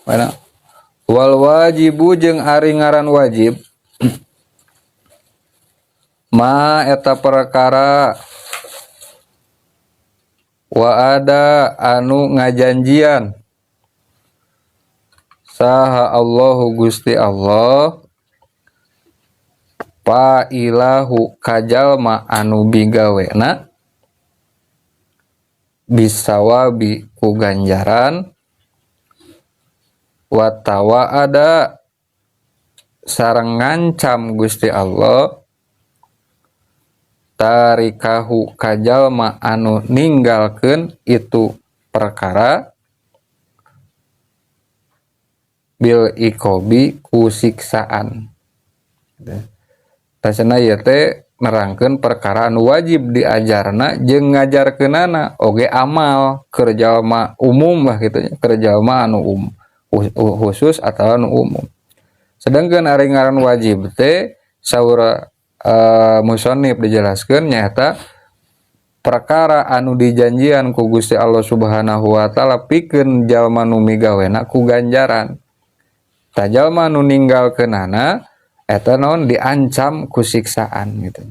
mana wal wajibu jeung ari ngaran wajib ma eta perkara wa ada anu ngajanjian saha Allahu Gusti Allah pa ilahu kajalma anu bigawena bisawabi ku ganjaran watawa ada sareng ngancam Gusti Allah tarikahu kajalma anu ninggalkeun itu perkara bil ikobi ku siksaan. Tasana ieu teh nerangkeun perkara anu wajib diajarna jeung ngajarkeunana oge amal keur jalma umum lah kitu nya, keur jalma anu khusus atau anu umum. Sedangkan ari ngaran wajib teh saur musannif dijelaskeun nyaeta perkara anu dijanjian ku Gusti Allah Subhanahu wa taala pikeun jalma nu migawena ku ganjaran. Ta jalma nu ninggalkeunana eta naon diancam ku siksaan gitu.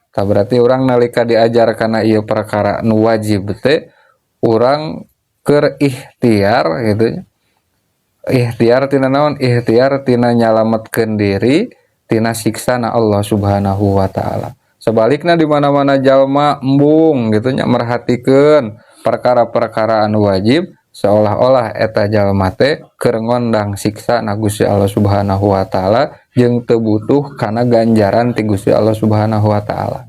Ta berarti urang nalika diajar kana ieu perkara nu wajib teh urang keur ikhtiar gitu. Ikhtiar tina naon? Ikhtiar tina nyalametkeun diri tina siksana Allah Subhanahu wa taala. Sebalikna di mana-mana jalma embung gitu nya merhatikeun perkara-perkara anu wajib seolah-olah eta jalma teh keur ngondang siksa na Gusti Allah Subhanahu wa taala jeung teu butuh kana ganjaran ti Gusti Allah Subhanahu wa taala.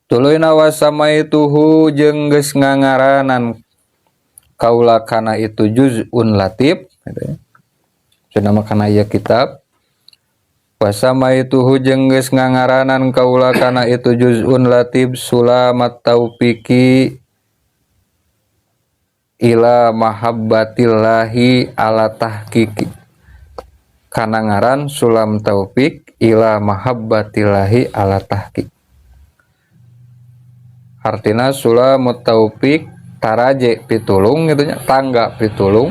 Tuluy wasamaituhu jeung geus ngangaranan kaula kana itu juz'un latif gitu. Cenah kana ieu kitab wasamaituhu jeung geus ngangaranan kaula kana itu juz'un latif sulamat taufiqi ila mahabbatillahi ala tahqiqi. Kana ngaran sulam taufik ila mahabbatillahi ala tahqiq. Artina sulamut taufik taraje pitulung gitu nya, tangga pitulung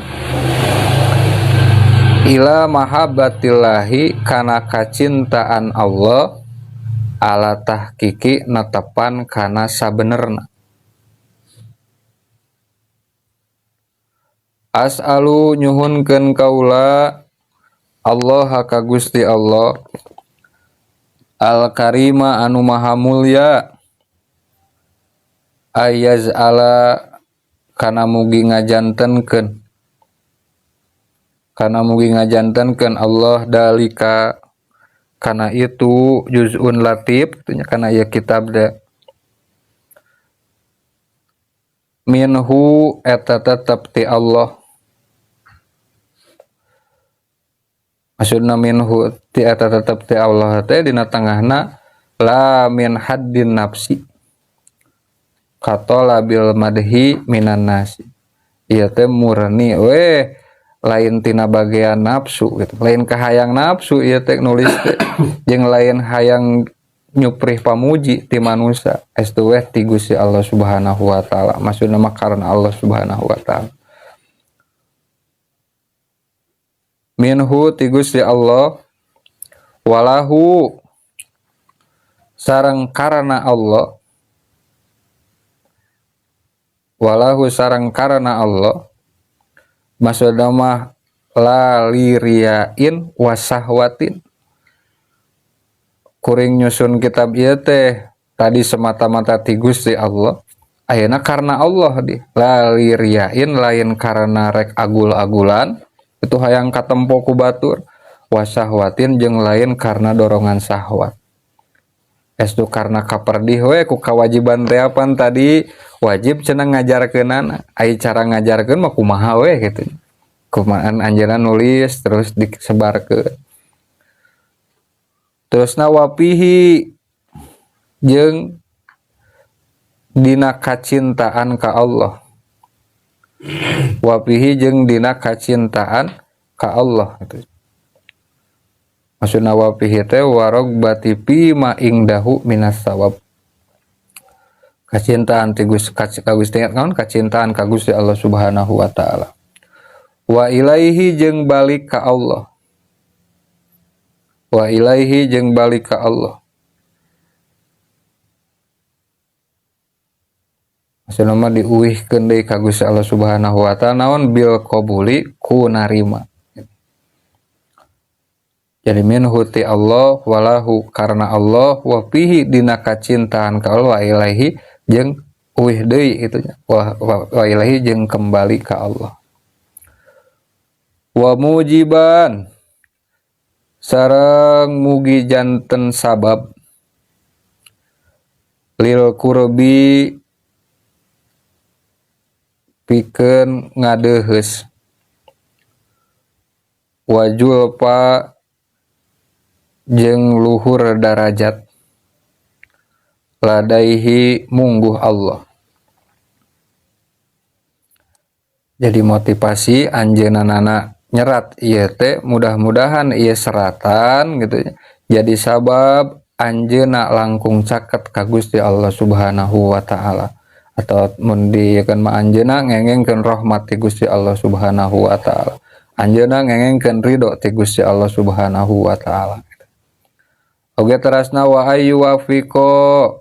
ila mahabbatillahi kana kacintaan Allah ala tahqiqi natepan kana sabenerna. As'alu nyuhunkeun kaula Allah ka Gusti Allah Al-Karima anu maha mulya ayaz'ala kana mugi ngajantenkeun Allah dalika kana itu juz'un latif nya kana ieu kitab da minhu eta tetep ti Allah. Maksudna minhu ti eta tetep ti Allah teh dina tengahna la min haddin nafsi qatala bil madhi minan nasi. Ieu teh murni we lain tina bagean nafsu gitu. Lain kahayang nafsu ieu teh nulis teh jeung lain hayang nyuprih pamuji ti manusia estu we ti Gusti Allah Subhanahu wa taala. Maksudna mah karena Allah Subhanahu wa taala. Minhu ti Gusti Allah walahu sareng karana Allah maksudna mah la liriyain wasahwatin kuring nyusun kitab ieu teh tadi semata-mata ti Gusti Allah ayeuna karena Allah di la liriyain lain karena rek agul-agulan itu hayang katempo ku batur wasahwatin jeung lain karena dorongan syahwat. Estu karena kaperdih we ku kawajiban teh apan tadi wajib cenah ngajarkeunana. Ai cara ngajarkeun mah kumaha we kitu. Kumaha anjeunna nulis terus disebarkeun. Terusna wapihi jeung dina kacintaan ka Allah. Wapihi jeung dina kacintaan ka Allah gitu. Maksudna wapihi teh warogbati fi ma ingdahu minas sawab. Kacintaan ti Gusti naon kacintaan ka Gusti Allah Subhanahu wa taala. Wa ilaihi jeung balik ka Allah. Wa ilaihi jeung balik ka Allah. Maksudna mah diuihkeun deui ka Gusti Allah Subhanahu wa taala naon bil qabuli ku narima. Jadi minhu ti Allah walahu karena Allah wa fihi dina kacintaan ka Allah wa ilaihi jeung uih deui kitu nya wa ilaihi jeung kembali ka Allah. Wa mujiban sareng mugi janten sabab lil qurbi pikeun ngadeuheus wa julfa jeung luhur darajat ladaihi mungguh Allah. Jadi motivasi anjeunana nyerat ieu teh mudah-mudahan ieu seratan gitu ya. Jadi sabab anjeunna langkung caket ka Gusti Allah Subhanahu wa taala atau mun diekeun mah anjeunna ngengengkeun rahmat ti Gusti Allah Subhanahu wa taala. Anjeunna ngengengkeun ridho ti Gusti Allah Subhanahu wa taala. Oge terasna wa ayyu wafiqo